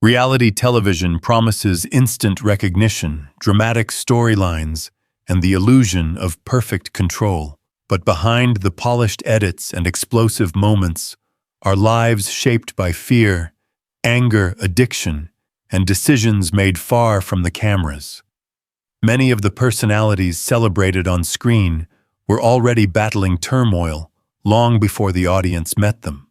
Reality television promises instant recognition, dramatic storylines, and the illusion of perfect control. But behind the polished edits and explosive moments are lives shaped by fear, anger, addiction, and decisions made far from the cameras. Many of the personalities celebrated on screen were already battling turmoil long before the audience met them.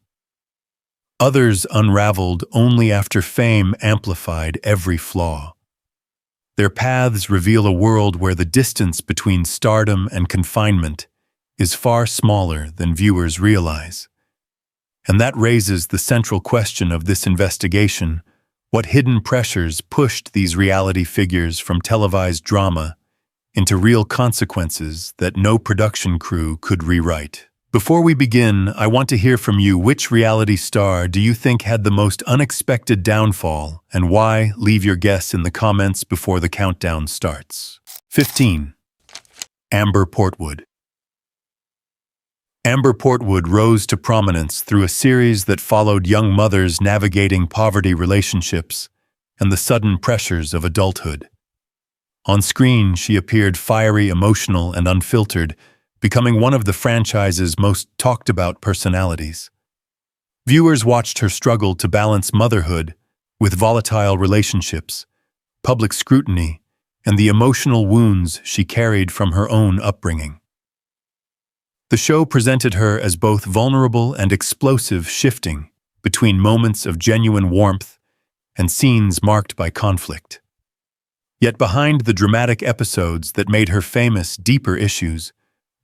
Others unraveled only after fame amplified every flaw. Their paths reveal a world where the distance between stardom and confinement is far smaller than viewers realize. And that raises the central question of this investigation: what hidden pressures pushed these reality figures from televised drama into real consequences that no production crew could rewrite? Before we begin, I want to hear from you. Which reality star do you think had the most unexpected downfall, and why? Leave your guess in the comments before the countdown starts. 15. Amber Portwood. Amber Portwood rose to prominence through a series that followed young mothers navigating poverty relationships and the sudden pressures of adulthood. On screen, she appeared fiery, emotional, and unfiltered, becoming one of the franchise's most talked-about personalities. Viewers watched her struggle to balance motherhood with volatile relationships, public scrutiny, and the emotional wounds she carried from her own upbringing. The show presented her as both vulnerable and explosive, shifting between moments of genuine warmth and scenes marked by conflict. Yet behind the dramatic episodes that made her famous, deeper issues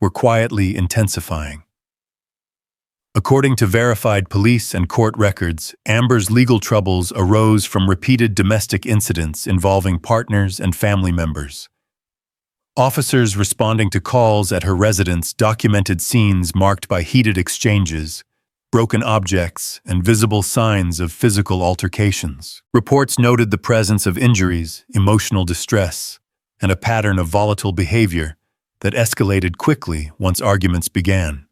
were quietly intensifying. According to verified police and court records, Amber's legal troubles arose from repeated domestic incidents involving partners and family members. Officers responding to calls at her residence documented scenes marked by heated exchanges, broken objects, and visible signs of physical altercations. Reports noted the presence of injuries, emotional distress, and a pattern of volatile behavior that escalated quickly once arguments began.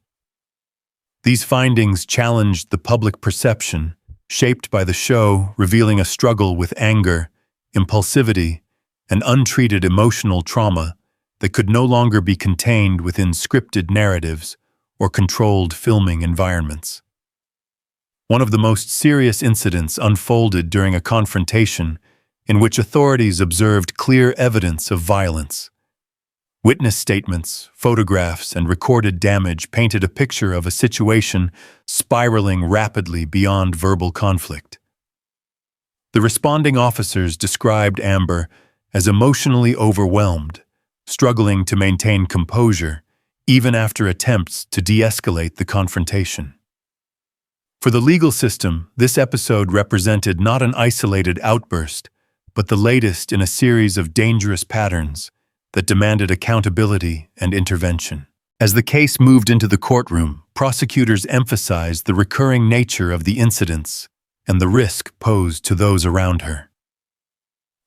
These findings challenged the public perception shaped by the show, revealing a struggle with anger, impulsivity, and untreated emotional trauma that could no longer be contained within scripted narratives or controlled filming environments. One of the most serious incidents unfolded during a confrontation in which authorities observed clear evidence of violence. Witness statements, photographs, and recorded damage painted a picture of a situation spiraling rapidly beyond verbal conflict. The responding officers described Amber as emotionally overwhelmed, struggling to maintain composure even after attempts to de-escalate the confrontation. For the legal system, this episode represented not an isolated outburst, but the latest in a series of dangerous patterns that demanded accountability and intervention. As the case moved into the courtroom, prosecutors emphasized the recurring nature of the incidents and the risk posed to those around her.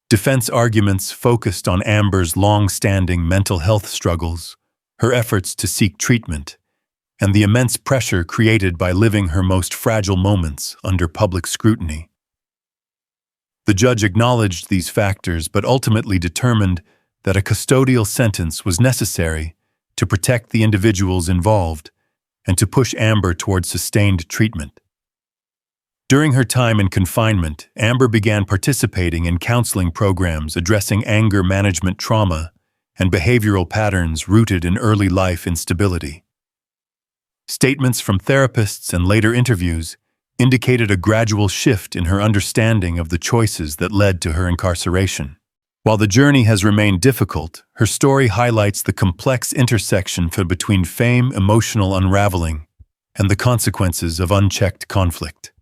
Defense arguments focused on Amber's long-standing mental health struggles, her efforts to seek treatment, and the immense pressure created by living her most fragile moments under public scrutiny. The judge acknowledged these factors but ultimately determined that a custodial sentence was necessary to protect the individuals involved and to push Amber toward sustained treatment. During her time in confinement, Amber began participating in counseling programs addressing anger management trauma and behavioral patterns rooted in early life instability. Statements from therapists and later interviews indicated a gradual shift in her understanding of the choices that led to her incarceration. While the journey has remained difficult, her story highlights the complex intersection between fame, emotional unraveling, and the consequences of unchecked conflict.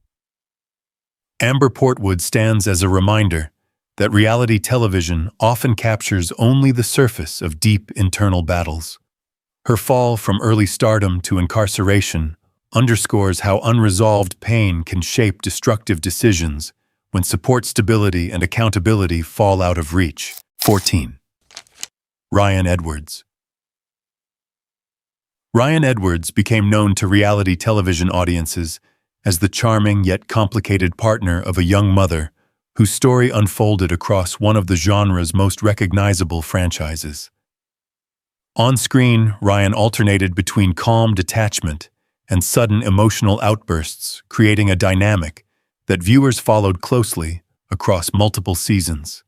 Amber Portwood stands as a reminder that reality television often captures only the surface of deep internal battles. Her fall from early stardom to incarceration underscores how unresolved pain can shape destructive decisions when support, stability, and accountability fall out of reach. 14. Ryan Edwards. Ryan Edwards became known to reality television audiences as the charming yet complicated partner of a young mother whose story unfolded across one of the genre's most recognizable franchises. On screen, Ryan alternated between calm detachment and sudden emotional outbursts, creating a dynamic that viewers followed closely across multiple seasons.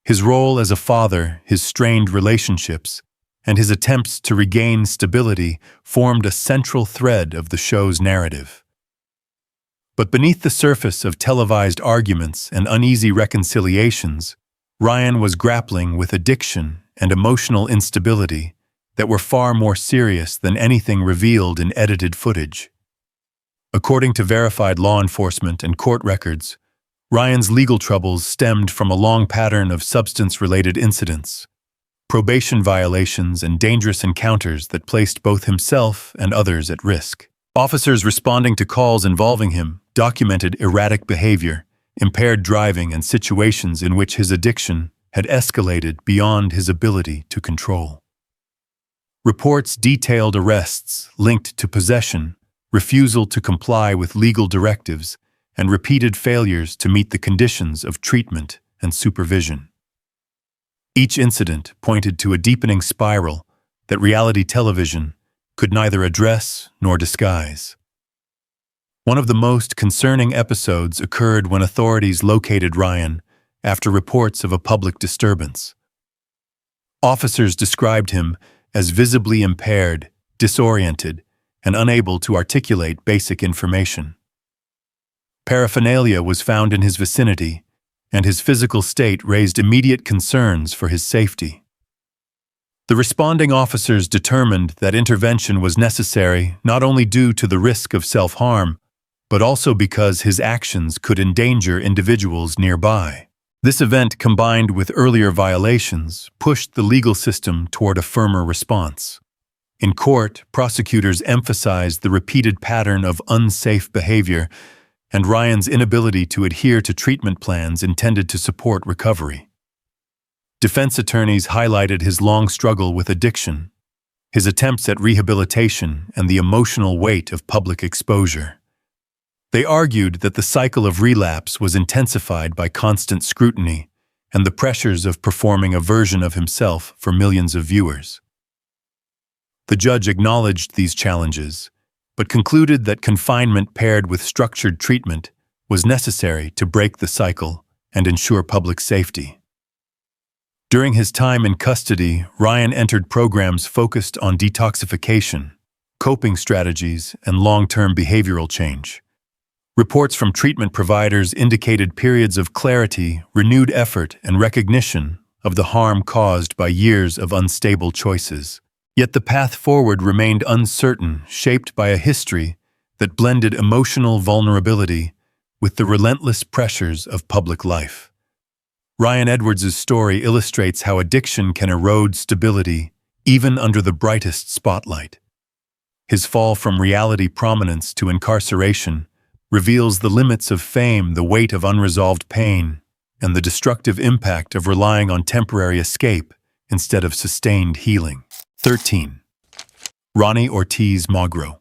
His role as a father, his strained relationships, and his attempts to regain stability formed a central thread of the show's narrative. But beneath the surface of televised arguments and uneasy reconciliations, Ryan was grappling with addiction and emotional instability that were far more serious than anything revealed in edited footage. According to verified law enforcement and court records, Ryan's legal troubles stemmed from a long pattern of substance-related incidents, probation violations, and dangerous encounters that placed both himself and others at risk. Officers responding to calls involving him documented erratic behavior, impaired driving, and situations in which his addiction had escalated beyond his ability to control. Reports detailed arrests linked to possession, refusal to comply with legal directives, and repeated failures to meet the conditions of treatment and supervision. Each incident pointed to a deepening spiral that reality television could neither address nor disguise. One of the most concerning episodes occurred when authorities located Ryan after reports of a public disturbance. Officers described him as visibly impaired, disoriented, and unable to articulate basic information. Paraphernalia was found in his vicinity, and his physical state raised immediate concerns for his safety. The responding officers determined that intervention was necessary not only due to the risk of self-harm, but also because his actions could endanger individuals nearby. This event, combined with earlier violations, pushed the legal system toward a firmer response. In court, prosecutors emphasized the repeated pattern of unsafe behavior and Ryan's inability to adhere to treatment plans intended to support recovery. Defense attorneys highlighted his long struggle with addiction, his attempts at rehabilitation, and the emotional weight of public exposure. They argued that the cycle of relapse was intensified by constant scrutiny and the pressures of performing a version of himself for millions of viewers. The judge acknowledged these challenges, but concluded that confinement paired with structured treatment was necessary to break the cycle and ensure public safety. During his time in custody, Ryan entered programs focused on detoxification, coping strategies, and long-term behavioral change. Reports from treatment providers indicated periods of clarity, renewed effort, and recognition of the harm caused by years of unstable choices. Yet the path forward remained uncertain, shaped by a history that blended emotional vulnerability with the relentless pressures of public life. Ryan Edwards' story illustrates how addiction can erode stability even under the brightest spotlight. His fall from reality prominence to incarceration reveals the limits of fame, the weight of unresolved pain, and the destructive impact of relying on temporary escape instead of sustained healing. 13. Ronnie Ortiz-Magro.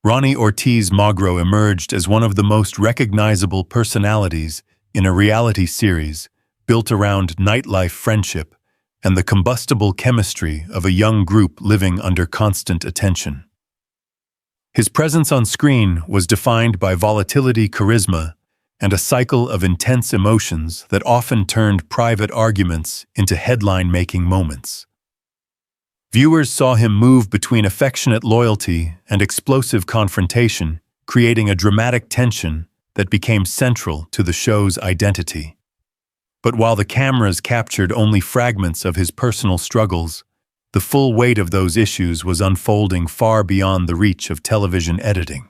Ronnie Ortiz-Magro emerged as one of the most recognizable personalities in a reality series built around nightlife friendship and the combustible chemistry of a young group living under constant attention. His presence on screen was defined by volatility, charisma, and a cycle of intense emotions that often turned private arguments into headline-making moments. Viewers saw him move between affectionate loyalty and explosive confrontation, creating a dramatic tension that became central to the show's identity. But while the cameras captured only fragments of his personal struggles, the full weight of those issues was unfolding far beyond the reach of television editing.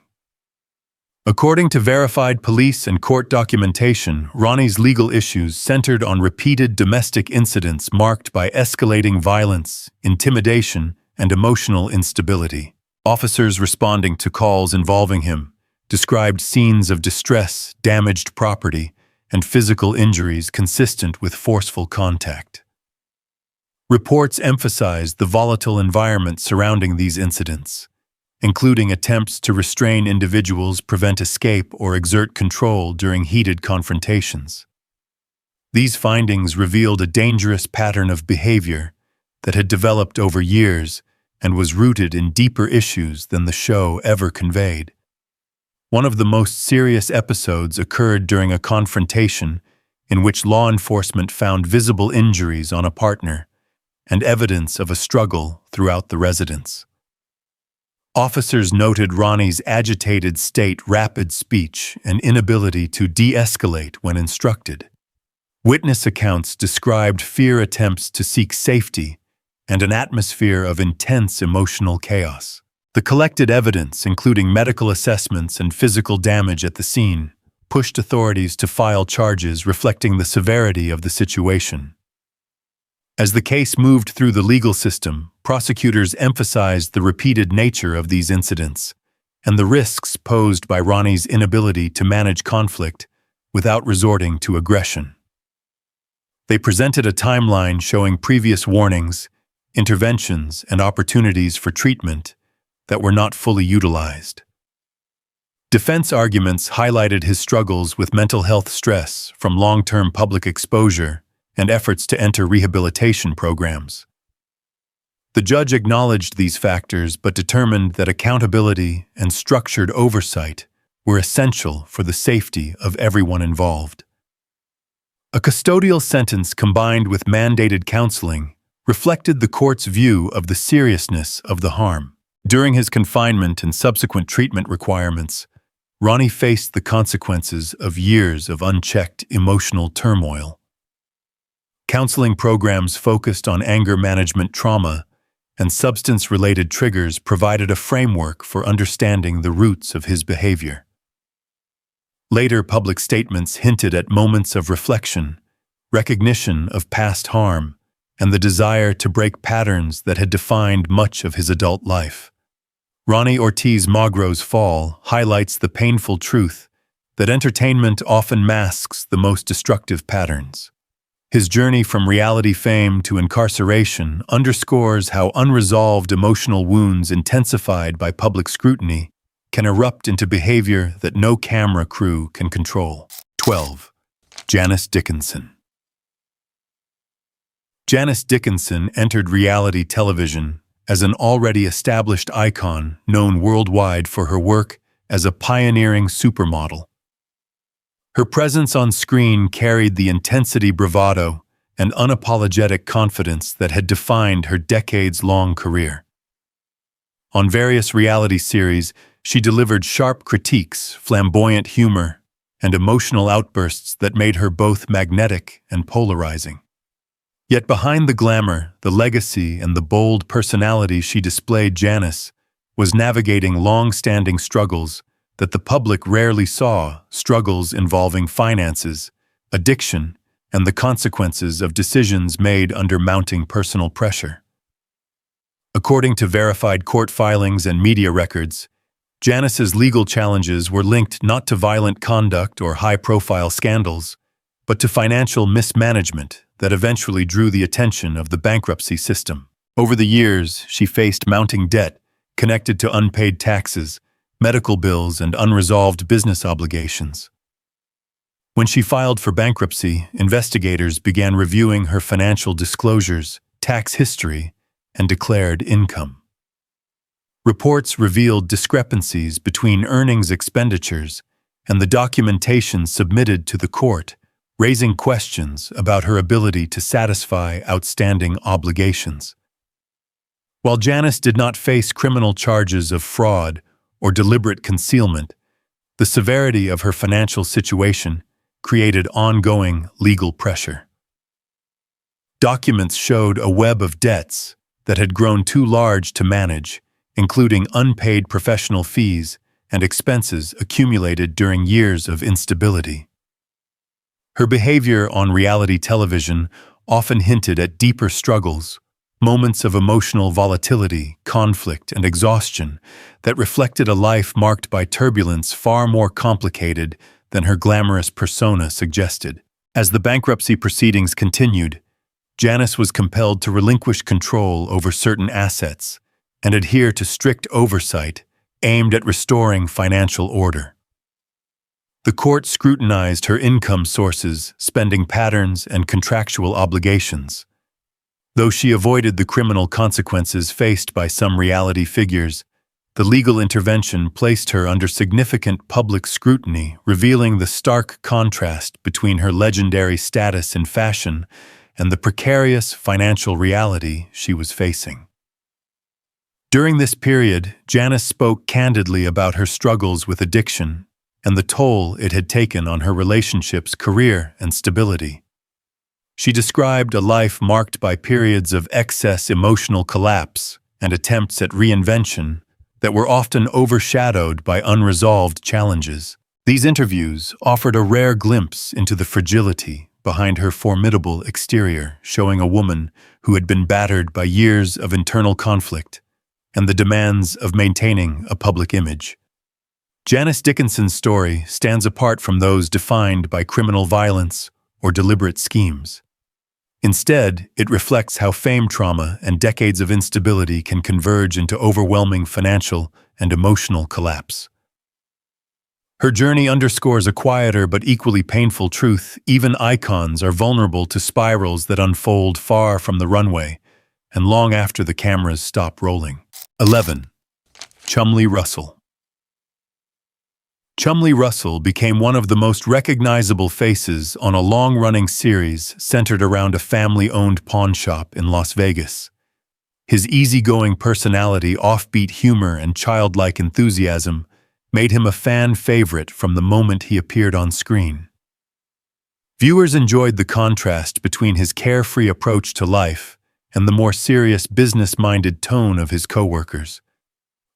According to verified police and court documentation, Ronnie's legal issues centered on repeated domestic incidents marked by escalating violence, intimidation, and emotional instability. Officers responding to calls involving him described scenes of distress, damaged property, and physical injuries consistent with forceful contact. Reports emphasized the volatile environment surrounding these incidents, including attempts to restrain individuals, prevent escape, or exert control during heated confrontations. These findings revealed a dangerous pattern of behavior that had developed over years and was rooted in deeper issues than the show ever conveyed. One of the most serious episodes occurred during a confrontation in which law enforcement found visible injuries on a partner and evidence of a struggle throughout the residence. Officers noted Ronnie's agitated state, rapid speech, and inability to de-escalate when instructed. Witness accounts described fear attempts to seek safety and an atmosphere of intense emotional chaos. The collected evidence, including medical assessments and physical damage at the scene, pushed authorities to file charges reflecting the severity of the situation. As the case moved through the legal system, prosecutors emphasized the repeated nature of these incidents and the risks posed by Ronnie's inability to manage conflict without resorting to aggression. They presented a timeline showing previous warnings, interventions, and opportunities for treatment that were not fully utilized. Defense arguments highlighted his struggles with mental health stress from long-term public exposure and efforts to enter rehabilitation programs. The judge acknowledged these factors but determined that accountability and structured oversight were essential for the safety of everyone involved. A custodial sentence combined with mandated counseling reflected the court's view of the seriousness of the harm. During his confinement and subsequent treatment requirements, Ronnie faced the consequences of years of unchecked emotional turmoil. Counseling programs focused on anger management, trauma, and substance-related triggers provided a framework for understanding the roots of his behavior. Later public statements hinted at moments of reflection, recognition of past harm, and the desire to break patterns that had defined much of his adult life. Ronnie Ortiz-Magro's fall highlights the painful truth that entertainment often masks the most destructive patterns. His journey from reality fame to incarceration underscores how unresolved emotional wounds intensified by public scrutiny can erupt into behavior that no camera crew can control. 12. Janice Dickinson. Janice Dickinson entered reality television as an already established icon known worldwide for her work as a pioneering supermodel. Her presence on screen carried the intensity, bravado, and unapologetic confidence that had defined her decades-long career. On various reality series, she delivered sharp critiques, flamboyant humor, and emotional outbursts that made her both magnetic and polarizing. Yet behind the glamour, the legacy, and the bold personality she displayed, Janice was navigating long-standing struggles that the public rarely saw, struggles involving finances, addiction, and the consequences of decisions made under mounting personal pressure. According to verified court filings and media records, Janice's legal challenges were linked not to violent conduct or high-profile scandals, but to financial mismanagement that eventually drew the attention of the bankruptcy system. Over the years, she faced mounting debt connected to unpaid taxes, medical bills, and unresolved business obligations. When she filed for bankruptcy, investigators began reviewing her financial disclosures, tax history, and declared income. Reports revealed discrepancies between earnings, expenditures, and the documentation submitted to the court, raising questions about her ability to satisfy outstanding obligations. While Janice did not face criminal charges of fraud or deliberate concealment, the severity of her financial situation created ongoing legal pressure. Documents showed a web of debts that had grown too large to manage, including unpaid professional fees and expenses accumulated during years of instability. Her behavior on reality television often hinted at deeper struggles, moments of emotional volatility, conflict, and exhaustion that reflected a life marked by turbulence far more complicated than her glamorous persona suggested. As the bankruptcy proceedings continued, Janice was compelled to relinquish control over certain assets and adhere to strict oversight aimed at restoring financial order. The court scrutinized her income sources, spending patterns, and contractual obligations. Though she avoided the criminal consequences faced by some reality figures, the legal intervention placed her under significant public scrutiny, revealing the stark contrast between her legendary status in fashion and the precarious financial reality she was facing. During this period, Janice spoke candidly about her struggles with addiction and the toll it had taken on her relationships, career, and stability. She described a life marked by periods of excess emotional collapse and attempts at reinvention that were often overshadowed by unresolved challenges. These interviews offered a rare glimpse into the fragility behind her formidable exterior, showing a woman who had been battered by years of internal conflict and the demands of maintaining a public image. Janice Dickinson's story stands apart from those defined by criminal violence or deliberate schemes. Instead, it reflects how fame trauma and decades of instability can converge into overwhelming financial and emotional collapse. Her journey underscores a quieter but equally painful truth: even icons are vulnerable to spirals that unfold far from the runway and long after the cameras stop rolling. 11. Chumlee Russell. Chumlee Russell became one of the most recognizable faces on a long-running series centered around a family-owned pawn shop in Las Vegas. His easygoing personality, offbeat humor, and childlike enthusiasm made him a fan favorite from the moment he appeared on screen. Viewers enjoyed the contrast between his carefree approach to life and the more serious, business-minded tone of his coworkers.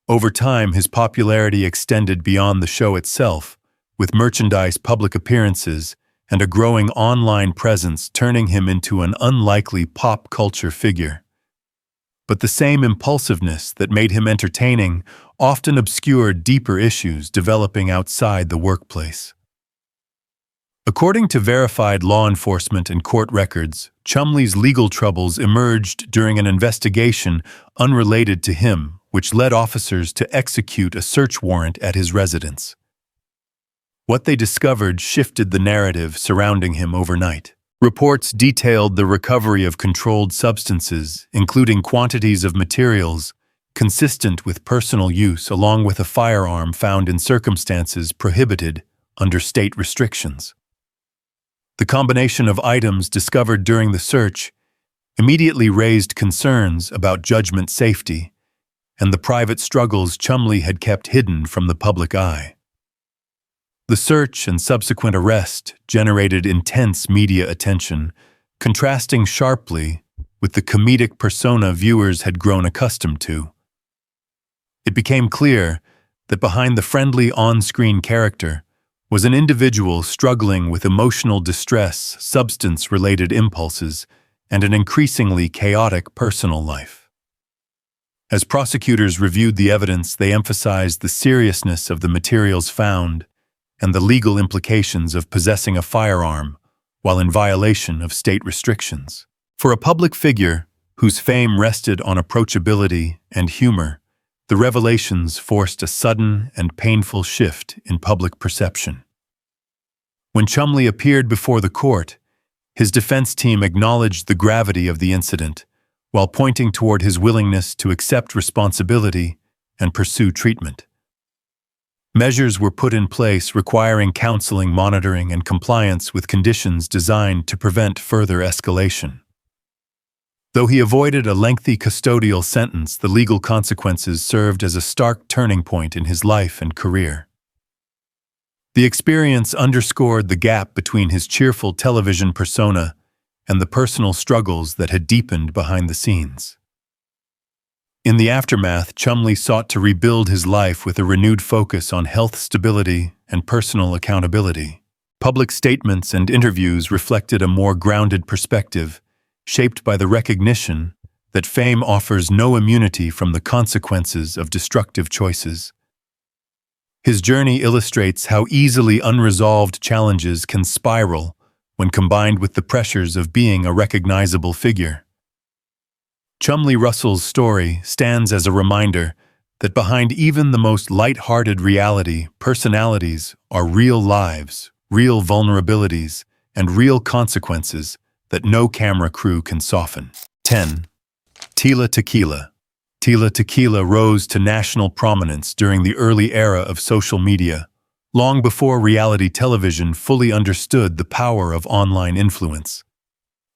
Over time, his popularity extended beyond the show itself, with merchandise, public appearances, and a growing online presence turning him into an unlikely pop culture figure. But the same impulsiveness that made him entertaining often obscured deeper issues developing outside the workplace. According to verified law enforcement and court records, Chumlee's legal troubles emerged during an investigation unrelated to him, which led officers to execute a search warrant at his residence. What they discovered shifted the narrative surrounding him overnight. Reports detailed the recovery of controlled substances, including quantities of materials consistent with personal use, along with a firearm found in circumstances prohibited under state restrictions. The combination of items discovered during the search immediately raised concerns about judgment safety and the private struggles Chumlee had kept hidden from the public eye. The search and subsequent arrest generated intense media attention, contrasting sharply with the comedic persona viewers had grown accustomed to. It became clear that behind the friendly on-screen character was an individual struggling with emotional distress, substance-related impulses, and an increasingly chaotic personal life. As prosecutors reviewed the evidence, they emphasized the seriousness of the materials found and the legal implications of possessing a firearm while in violation of state restrictions. For a public figure whose fame rested on approachability and humor, the revelations forced a sudden and painful shift in public perception. When Chumlee appeared before the court, his defense team acknowledged the gravity of the incident, while pointing toward his willingness to accept responsibility and pursue treatment. Measures were put in place requiring counseling, monitoring, and compliance with conditions designed to prevent further escalation. Though he avoided a lengthy custodial sentence, the legal consequences served as a stark turning point in his life and career. The experience underscored the gap between his cheerful television persona and the personal struggles that had deepened behind the scenes. In the aftermath, Chumlee sought to rebuild his life with a renewed focus on health stability and personal accountability. Public statements and interviews reflected a more grounded perspective, shaped by the recognition that fame offers no immunity from the consequences of destructive choices. His journey illustrates how easily unresolved challenges can spiral when combined with the pressures of being a recognizable figure. Chumlee Russell's story stands as a reminder that behind even the most light-hearted reality personalities are real lives, real vulnerabilities, and real consequences that no camera crew can soften. 10. Tila Tequila. Tila Tequila rose to national prominence during the early era of social media, long before reality television fully understood the power of online influence.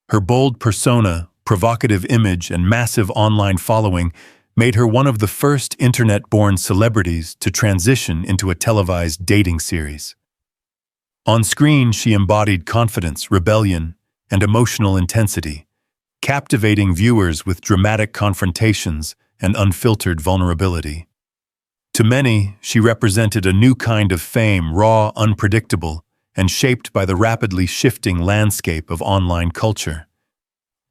Her bold persona, provocative image, and massive online following made her one of the first internet-born celebrities to transition into a televised dating series. On screen, she embodied confidence, rebellion, and emotional intensity, captivating viewers with dramatic confrontations and unfiltered vulnerability. To many, she represented a new kind of fame, raw, unpredictable, and shaped by the rapidly shifting landscape of online culture.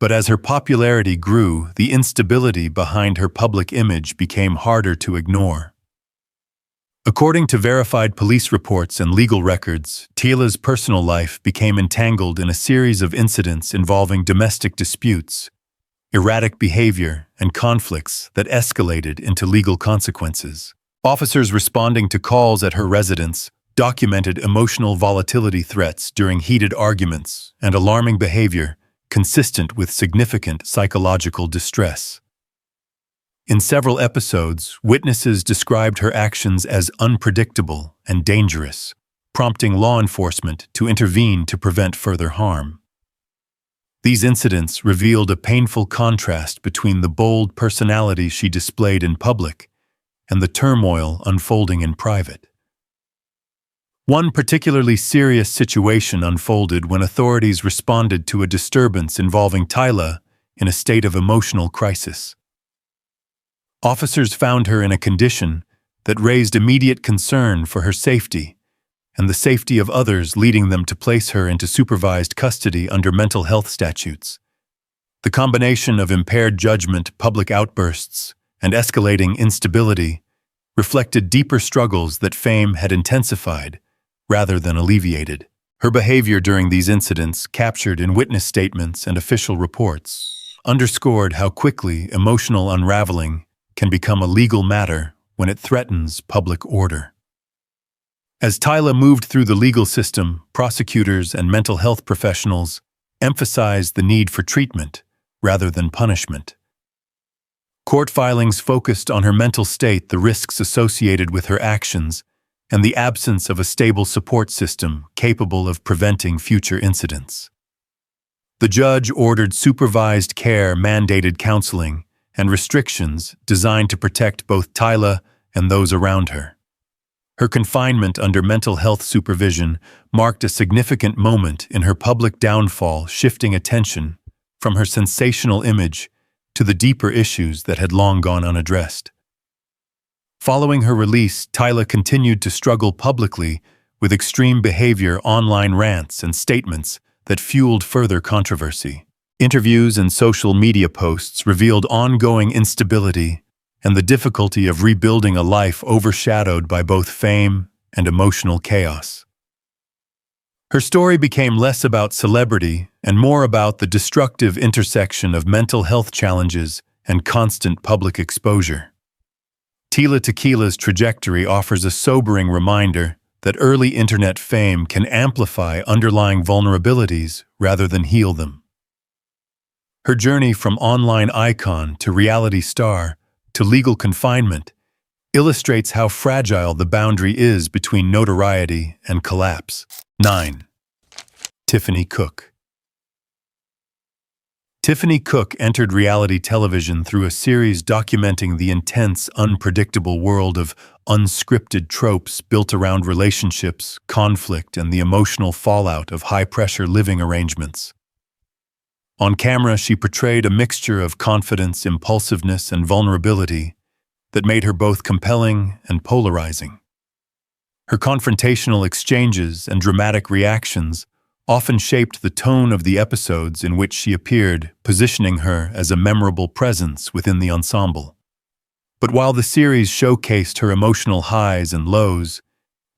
But as her popularity grew, the instability behind her public image became harder to ignore. According to verified police reports and legal records, Tila's personal life became entangled in a series of incidents involving domestic disputes, erratic behavior, and conflicts that escalated into legal consequences. Officers responding to calls at her residence documented emotional volatility threats during heated arguments and alarming behavior consistent with significant psychological distress. In several episodes, witnesses described her actions as unpredictable and dangerous, prompting law enforcement to intervene to prevent further harm. These incidents revealed a painful contrast between the bold personality she displayed in public and the turmoil unfolding in private. One particularly serious situation unfolded when authorities responded to a disturbance involving Tila in a state of emotional crisis. Officers found her in a condition that raised immediate concern for her safety and the safety of others, leading them to place her into supervised custody under mental health statutes. The combination of impaired judgment, public outbursts, and escalating instability reflected deeper struggles that fame had intensified rather than alleviated. Her behavior during these incidents, captured in witness statements and official reports, underscored how quickly emotional unraveling can become a legal matter when it threatens public order. As Tila moved through the legal system, prosecutors and mental health professionals emphasized the need for treatment rather than punishment. Court filings focused on her mental state, the risks associated with her actions, and the absence of a stable support system capable of preventing future incidents. The judge ordered supervised care, mandated counseling, and restrictions designed to protect both Tila and those around her. Her confinement under mental health supervision marked a significant moment in her public downfall, shifting attention from her sensational image to the deeper issues that had long gone unaddressed. Following her release, Tila continued to struggle publicly with extreme behavior, online rants, and statements that fueled further controversy. Interviews and social media posts revealed ongoing instability and the difficulty of rebuilding a life overshadowed by both fame and emotional chaos. Her story became less about celebrity and more about the destructive intersection of mental health challenges and constant public exposure. Tila Tequila's trajectory offers a sobering reminder that early internet fame can amplify underlying vulnerabilities rather than heal them. Her journey from online icon to reality star to legal confinement illustrates how fragile the boundary is between notoriety and collapse. 9. Tiffany Cook. Tiffany Cook entered reality television through a series documenting the intense, unpredictable world of unscripted tropes built around relationships, conflict, and the emotional fallout of high-pressure living arrangements. On camera, she portrayed a mixture of confidence, impulsiveness, and vulnerability that made her both compelling and polarizing. Her confrontational exchanges and dramatic reactions often shaped the tone of the episodes in which she appeared, positioning her as a memorable presence within the ensemble. But while the series showcased her emotional highs and lows,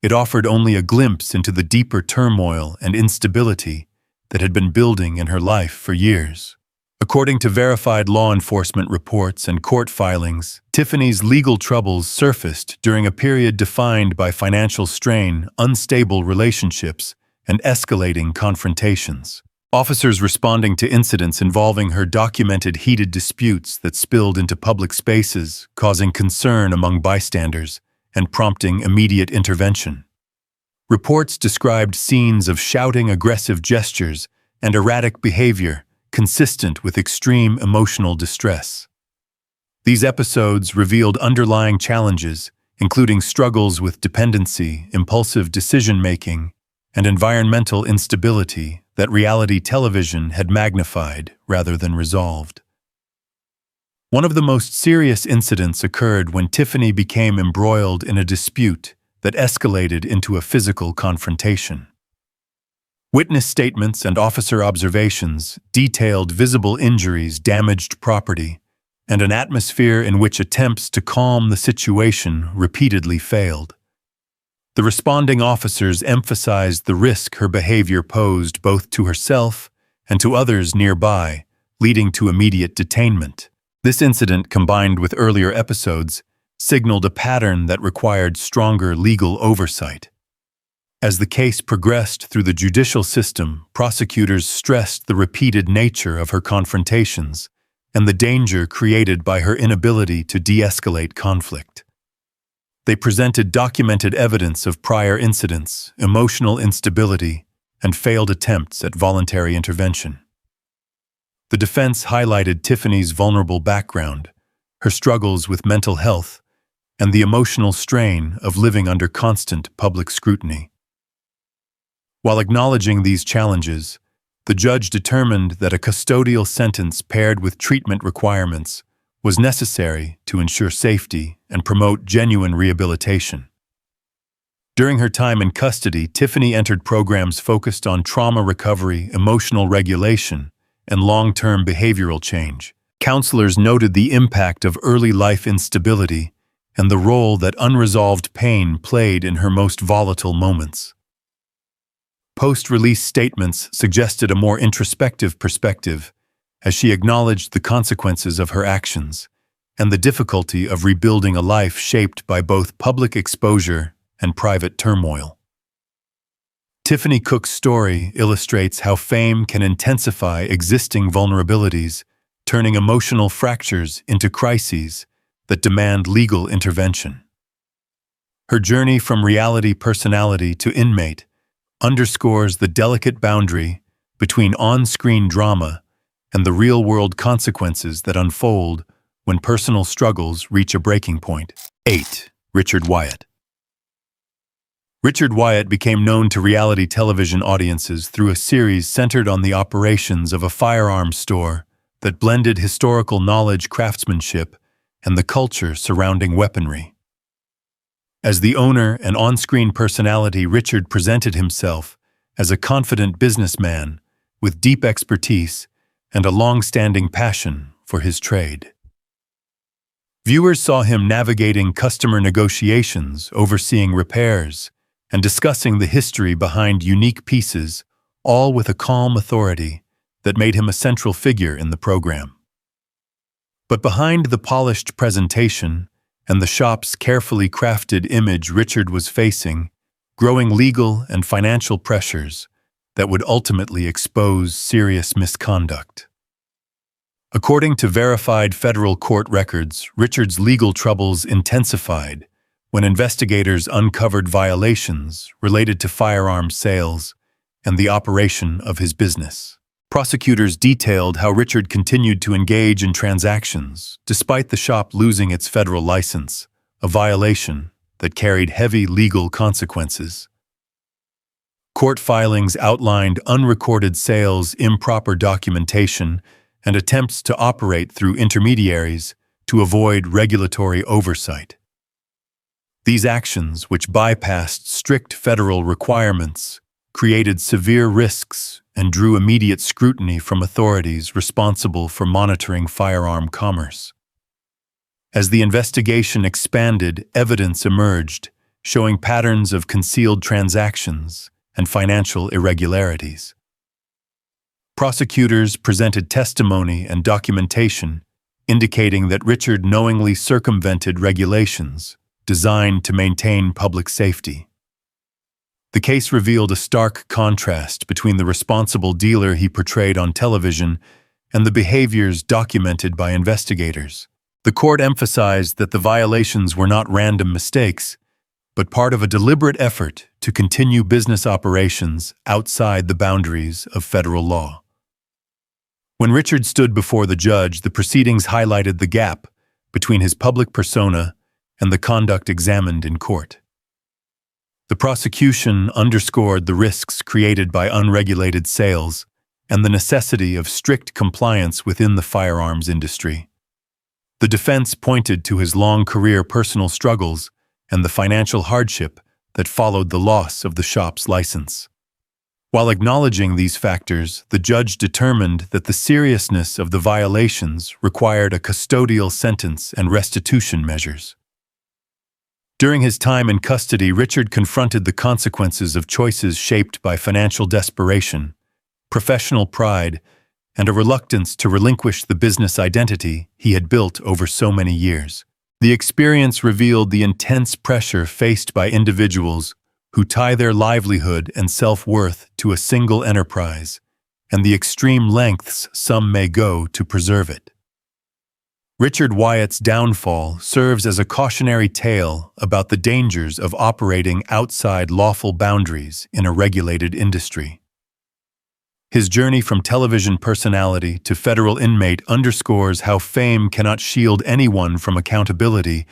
it offered only a glimpse into the deeper turmoil and instability that had been building in her life for years. According to verified law enforcement reports and court filings, Tiffany's legal troubles surfaced during a period defined by financial strain, unstable relationships, and escalating confrontations. Officers responding to incidents involving her documented heated disputes that spilled into public spaces, causing concern among bystanders and prompting immediate intervention. Reports described scenes of shouting, aggressive gestures, and erratic behavior consistent with extreme emotional distress. These episodes revealed underlying challenges, including struggles with dependency, impulsive decision-making, and environmental instability that reality television had magnified rather than resolved. One of the most serious incidents occurred when Tiffany became embroiled in a dispute that escalated into a physical confrontation. Witness statements and officer observations detailed visible injuries, damaged property, and an atmosphere in which attempts to calm the situation repeatedly failed. The responding officers emphasized the risk her behavior posed both to herself and to others nearby, leading to immediate detainment. This incident, combined with earlier episodes, signaled a pattern that required stronger legal oversight. As the case progressed through the judicial system, prosecutors stressed the repeated nature of her confrontations and the danger created by her inability to de-escalate conflict. They presented documented evidence of prior incidents, emotional instability, and failed attempts at voluntary intervention. The defense highlighted Tiffany's vulnerable background, her struggles with mental health, and the emotional strain of living under constant public scrutiny. While acknowledging these challenges, the judge determined that a custodial sentence paired with treatment requirements was necessary to ensure safety and promote genuine rehabilitation. During her time in custody, Tiffany entered programs focused on trauma recovery, emotional regulation, and long-term behavioral change. Counselors noted the impact of early life instability and the role that unresolved pain played in her most volatile moments. Post-release statements suggested a more introspective perspective as she acknowledged the consequences of her actions and the difficulty of rebuilding a life shaped by both public exposure and private turmoil. Tiffany Cook's story illustrates how fame can intensify existing vulnerabilities, turning emotional fractures into crises that demand legal intervention. Her journey from reality personality to inmate underscores the delicate boundary between on-screen drama and the real-world consequences that unfold when personal struggles reach a breaking point. 8. Richard Wyatt. Richard Wyatt became known to reality television audiences through a series centered on the operations of a firearms store that blended historical knowledge, craftsmanship, and the culture surrounding weaponry. As the owner and on-screen personality, Richard presented himself as a confident businessman with deep expertise and a long-standing passion for his trade. Viewers saw him navigating customer negotiations, overseeing repairs, and discussing the history behind unique pieces, all with a calm authority that made him a central figure in the program. But behind the polished presentation and the shop's carefully crafted image, Richard was facing growing legal and financial pressures that would ultimately expose serious misconduct. According to verified federal court records, Richard's legal troubles intensified when investigators uncovered violations related to firearms sales and the operation of his business. Prosecutors detailed how Richard continued to engage in transactions despite the shop losing its federal license, a violation that carried heavy legal consequences. Court filings outlined unrecorded sales, improper documentation, and attempts to operate through intermediaries to avoid regulatory oversight. These actions, which bypassed strict federal requirements, created severe risks and drew immediate scrutiny from authorities responsible for monitoring firearm commerce. As the investigation expanded, evidence emerged, showing patterns of concealed transactions and financial irregularities. Prosecutors presented testimony and documentation indicating that Richard knowingly circumvented regulations designed to maintain public safety. The case revealed a stark contrast between the responsible dealer he portrayed on television and the behaviors documented by investigators. The court emphasized that the violations were not random mistakes, but part of a deliberate effort to continue business operations outside the boundaries of federal law. When Richard stood before the judge, the proceedings highlighted the gap between his public persona and the conduct examined in court. The prosecution underscored the risks created by unregulated sales and the necessity of strict compliance within the firearms industry. The defense pointed to his long career personal struggles and the financial hardship that followed the loss of the shop's license. While acknowledging these factors, the judge determined that the seriousness of the violations required a custodial sentence and restitution measures. During his time in custody, Richard confronted the consequences of choices shaped by financial desperation, professional pride, and a reluctance to relinquish the business identity he had built over so many years. The experience revealed the intense pressure faced by individuals who tie their livelihood and self-worth to a single enterprise, and the extreme lengths some may go to preserve it. Richard Wyatt's downfall serves as a cautionary tale about the dangers of operating outside lawful boundaries in a regulated industry. His journey from television personality to federal inmate underscores how fame cannot shield anyone from accountability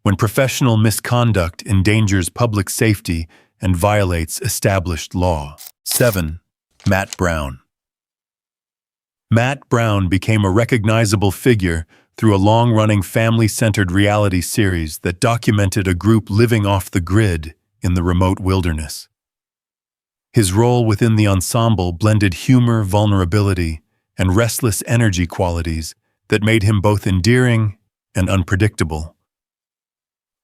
when professional misconduct endangers public safety and violates established law. 7. Matt Brown. Matt Brown became a recognizable figure through a long-running family-centered reality series that documented a group living off the grid in the remote wilderness. His role within the ensemble blended humor, vulnerability, and restless energy qualities that made him both endearing and unpredictable.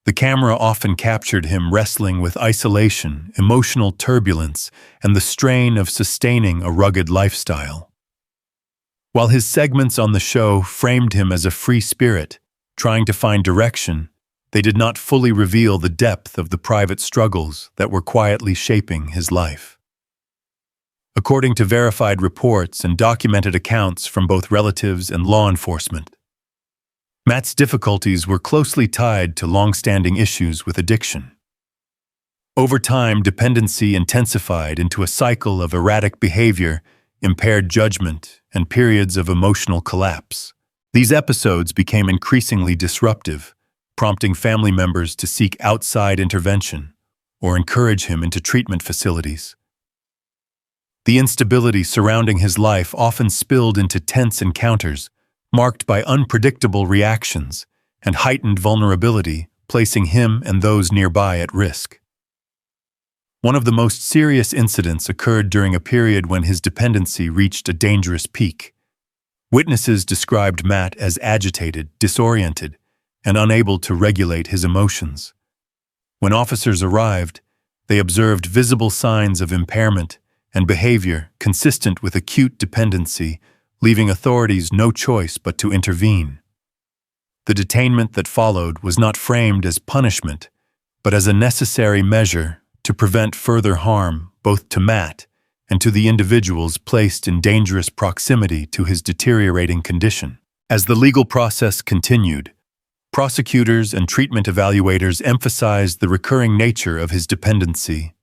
The camera often captured him wrestling with isolation, emotional turbulence, and the strain of sustaining a rugged lifestyle. While his segments on the show framed him as a free spirit, trying to find direction, they did not fully reveal the depth of the private struggles that were quietly shaping his life. According to verified reports and documented accounts from both relatives and law enforcement, Matt's difficulties were closely tied to long-standing issues with addiction. Over time, dependency intensified into a cycle of erratic behavior, impaired judgment, and periods of emotional collapse. These episodes became increasingly disruptive, prompting family members to seek outside intervention or encourage him into treatment facilities. The instability surrounding his life often spilled into tense encounters, marked by unpredictable reactions and heightened vulnerability, placing him and those nearby at risk. One of the most serious incidents occurred during a period when his dependency reached a dangerous peak. Witnesses described Matt as agitated, disoriented, and unable to regulate his emotions. When officers arrived, they observed visible signs of impairment and behavior consistent with acute dependency, leaving authorities no choice but to intervene. The detainment that followed was not framed as punishment, but as a necessary measure to prevent further harm both to Matt and to the individuals placed in dangerous proximity to his deteriorating condition. As the legal process continued, prosecutors and treatment evaluators emphasized the recurring nature of his dependency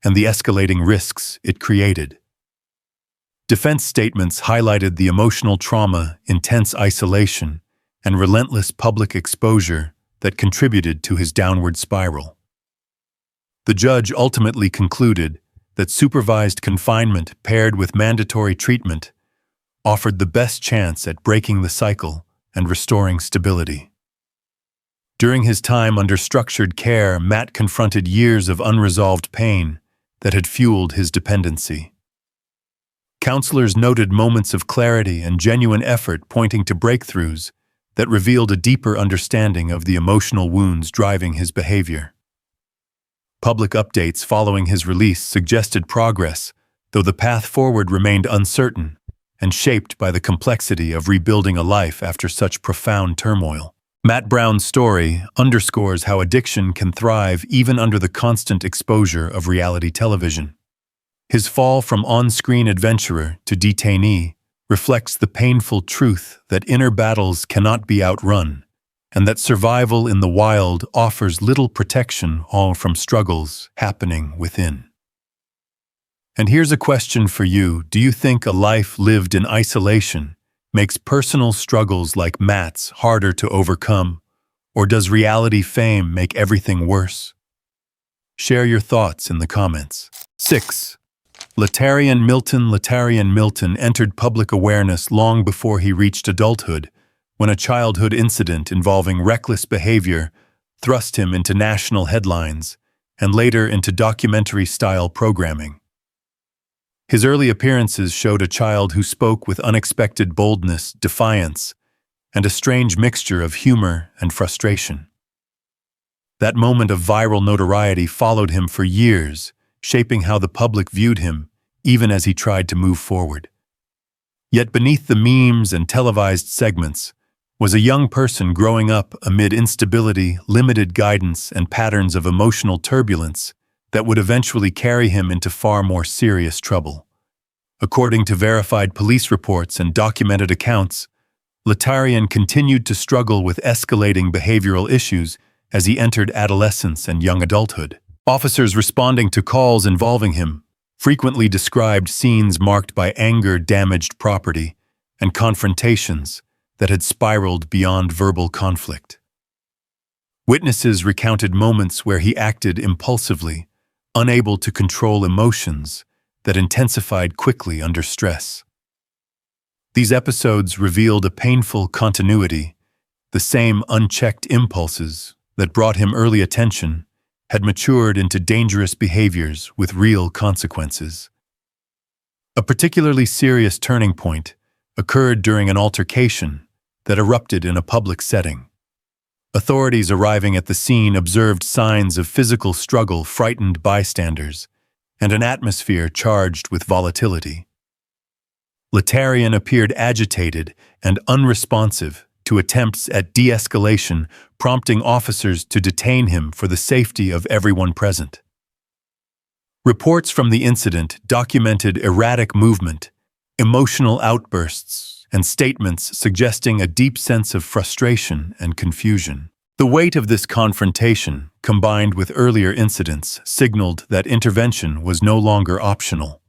and the escalating risks it created. Defense statements highlighted the emotional trauma, intense isolation, and relentless public exposure that contributed to his downward spiral. The judge ultimately concluded that supervised confinement paired with mandatory treatment offered the best chance at breaking the cycle and restoring stability. During his time under structured care, Matt confronted years of unresolved pain that had fueled his dependency. Counselors noted moments of clarity and genuine effort pointing to breakthroughs that revealed a deeper understanding of the emotional wounds driving his behavior. Public updates following his release suggested progress, though the path forward remained uncertain, and shaped by the complexity of rebuilding a life after such profound turmoil. Matt Brown's story underscores how addiction can thrive even under the constant exposure of reality television. His fall from on-screen adventurer to detainee reflects the painful truth that inner battles cannot be outrun, and that survival in the wild offers little protection all from struggles happening within. And here's a question for you. Do you think a life lived in isolation makes personal struggles like Matt's harder to overcome, or does reality fame make everything worse? Share your thoughts in the comments. 6. Latarian Milton entered public awareness long before he reached adulthood, when a childhood incident involving reckless behavior thrust him into national headlines and later into documentary-style programming. His early appearances showed a child who spoke with unexpected boldness, defiance, and a strange mixture of humor and frustration. That moment of viral notoriety followed him for years, shaping how the public viewed him, even as he tried to move forward. Yet beneath the memes and televised segments was a young person growing up amid instability, limited guidance, and patterns of emotional turbulence that would eventually carry him into far more serious trouble. According to verified police reports and documented accounts, Latarian continued to struggle with escalating behavioral issues as he entered adolescence and young adulthood. Officers responding to calls involving him frequently described scenes marked by anger, damaged property, and confrontations that had spiraled beyond verbal conflict. Witnesses recounted moments where he acted impulsively, unable to control emotions that intensified quickly under stress. These episodes revealed a painful continuity. The same unchecked impulses that brought him early attention had matured into dangerous behaviors with real consequences. A particularly serious turning point occurred during an altercation that erupted in a public setting. Authorities arriving at the scene observed signs of physical struggle, frightened bystanders, and an atmosphere charged with volatility. Latarian appeared agitated and unresponsive to attempts at de-escalation, prompting officers to detain him for the safety of everyone present. Reports from the incident documented erratic movement, emotional outbursts, and statements suggesting a deep sense of frustration and confusion. The weight of this confrontation, combined with earlier incidents, signaled that intervention was no longer optional.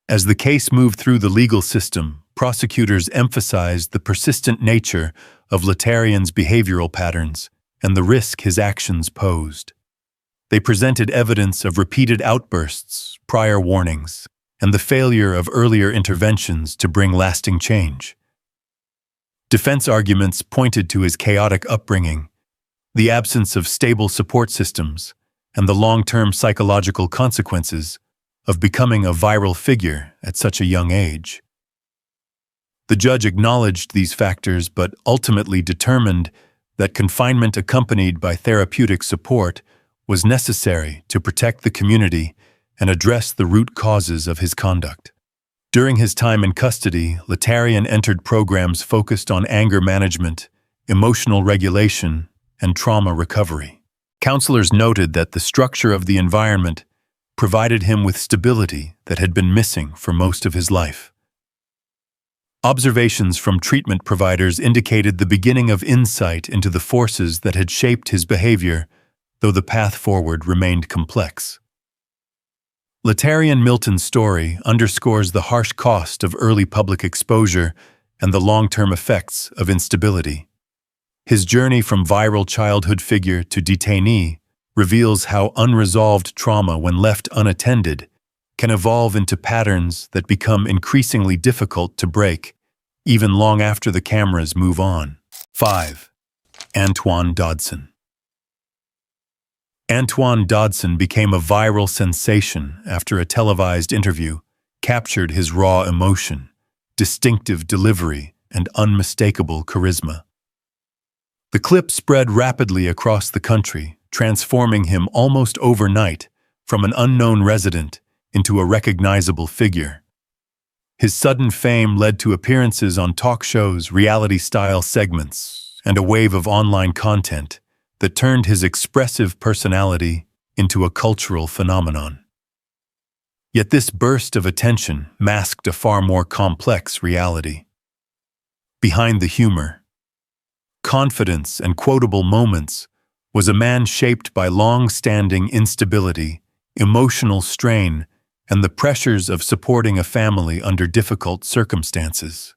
As the case moved through the legal system, prosecutors emphasized the persistent nature of Latarian's behavioral patterns and the risk his actions posed. They presented evidence of repeated outbursts, prior warnings, and the failure of earlier interventions to bring lasting change. Defense arguments pointed to his chaotic upbringing, the absence of stable support systems, and the long-term psychological consequences of becoming a viral figure at such a young age. The judge acknowledged these factors but ultimately determined that confinement accompanied by therapeutic support was necessary to protect the community and address the root causes of his conduct. During his time in custody, Latarian entered programs focused on anger management, emotional regulation, and trauma recovery. Counselors noted that the structure of the environment provided him with stability that had been missing for most of his life. Observations from treatment providers indicated the beginning of insight into the forces that had shaped his behavior, though the path forward remained complex. Latarian Milton's story underscores the harsh cost of early public exposure and the long-term effects of instability. His journey from viral childhood figure to detainee reveals how unresolved trauma, when left unattended, can evolve into patterns that become increasingly difficult to break, even long after the cameras move on. 5. Antoine Dodson. Antoine Dodson became a viral sensation after a televised interview captured his raw emotion, distinctive delivery, and unmistakable charisma. The clip spread rapidly across the country, transforming him almost overnight from an unknown resident into a recognizable figure. His sudden fame led to appearances on talk shows, reality-style segments, and a wave of online content that turned his expressive personality into a cultural phenomenon. Yet this burst of attention masked a far more complex reality. Behind the humor, confidence, and quotable moments was a man shaped by long-standing instability, emotional strain, and the pressures of supporting a family under difficult circumstances.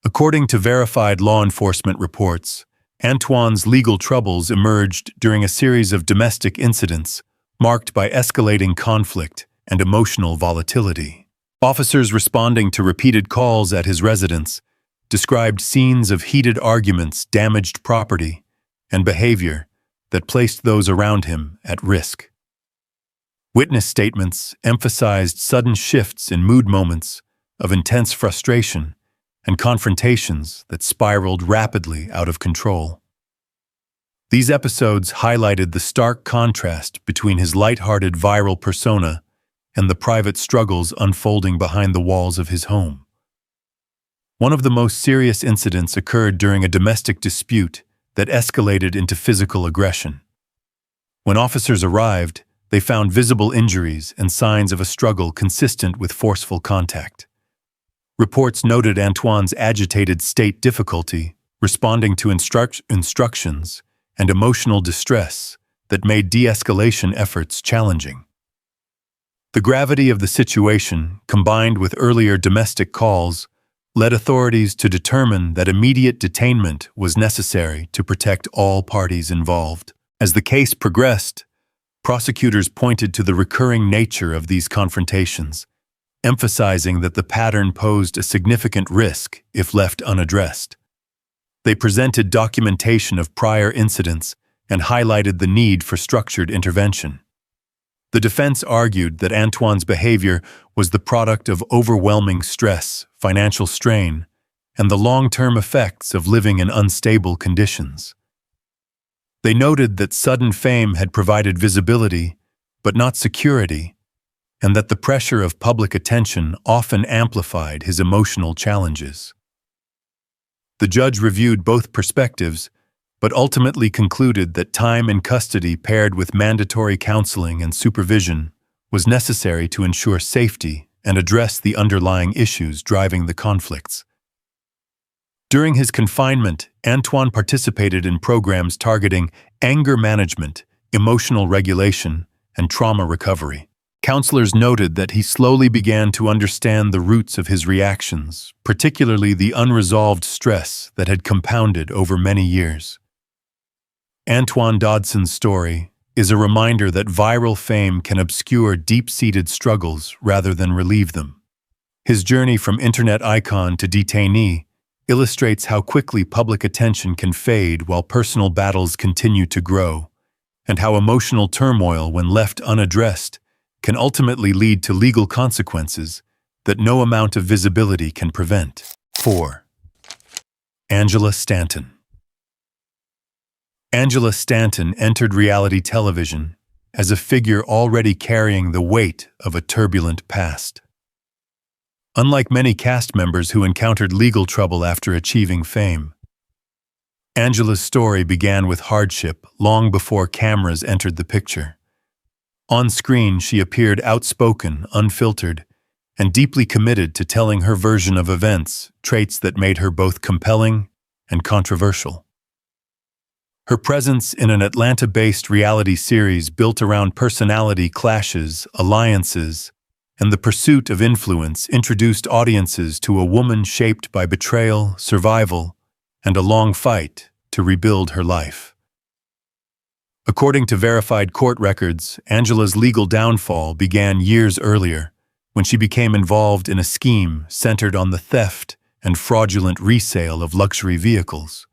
According to verified law enforcement reports, Antoine's legal troubles emerged during a series of domestic incidents marked by escalating conflict and emotional volatility. Officers responding to repeated calls at his residence described scenes of heated arguments, damaged property, and behavior that placed those around him at risk. Witness statements emphasized sudden shifts in mood, moments of intense frustration, and confrontations that spiraled rapidly out of control. These episodes highlighted the stark contrast between his lighthearted viral persona and the private struggles unfolding behind the walls of his home. One of the most serious incidents occurred during a domestic dispute that escalated into physical aggression. When officers arrived, they found visible injuries and signs of a struggle consistent with forceful contact. Reports noted Antoine's agitated state, difficulty responding to instructions, and emotional distress that made de-escalation efforts challenging. The gravity of the situation, combined with earlier domestic calls, led authorities to determine that immediate detainment was necessary to protect all parties involved. As the case progressed, prosecutors pointed to the recurring nature of these confrontations, emphasizing that the pattern posed a significant risk if left unaddressed. They presented documentation of prior incidents and highlighted the need for structured intervention. The defense argued that Antoine's behavior was the product of overwhelming stress, financial strain, and the long-term effects of living in unstable conditions. They noted that sudden fame had provided visibility, but not security, and that the pressure of public attention often amplified his emotional challenges. The judge reviewed both perspectives, but ultimately concluded that time in custody paired with mandatory counseling and supervision was necessary to ensure safety and address the underlying issues driving the conflicts. During his confinement, Antoine participated in programs targeting anger management, emotional regulation, and trauma recovery. Counselors noted that he slowly began to understand the roots of his reactions, particularly the unresolved stress that had compounded over many years. Antoine Dodson's story is a reminder that viral fame can obscure deep-seated struggles rather than relieve them. His journey from internet icon to detainee illustrates how quickly public attention can fade while personal battles continue to grow, and how emotional turmoil, when left unaddressed, can ultimately lead to legal consequences that no amount of visibility can prevent. 4. Angela Stanton. Angela Stanton entered reality television as a figure already carrying the weight of a turbulent past. Unlike many cast members who encountered legal trouble after achieving fame, Angela's story began with hardship long before cameras entered the picture. On screen, she appeared outspoken, unfiltered, and deeply committed to telling her version of events, traits that made her both compelling and controversial. Her presence in an Atlanta-based reality series built around personality clashes, alliances, and the pursuit of influence introduced audiences to a woman shaped by betrayal, survival, and a long fight to rebuild her life. According to verified court records, Angela's legal downfall began years earlier, when she became involved in a scheme centered on the theft and fraudulent resale of luxury vehicles.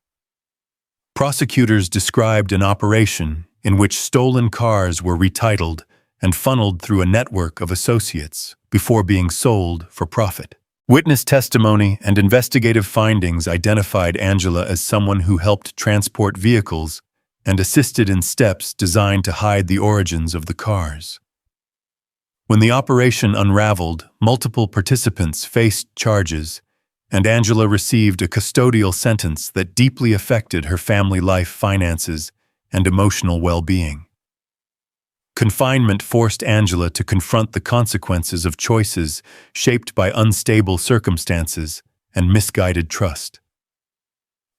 Prosecutors described an operation in which stolen cars were retitled and funneled through a network of associates before being sold for profit. Witness testimony and investigative findings identified Angela as someone who helped transport vehicles and assisted in steps designed to hide the origins of the cars. When the operation unraveled, multiple participants faced charges, and Angela received a custodial sentence that deeply affected her family life, finances, and emotional well-being. Confinement forced Angela to confront the consequences of choices shaped by unstable circumstances and misguided trust.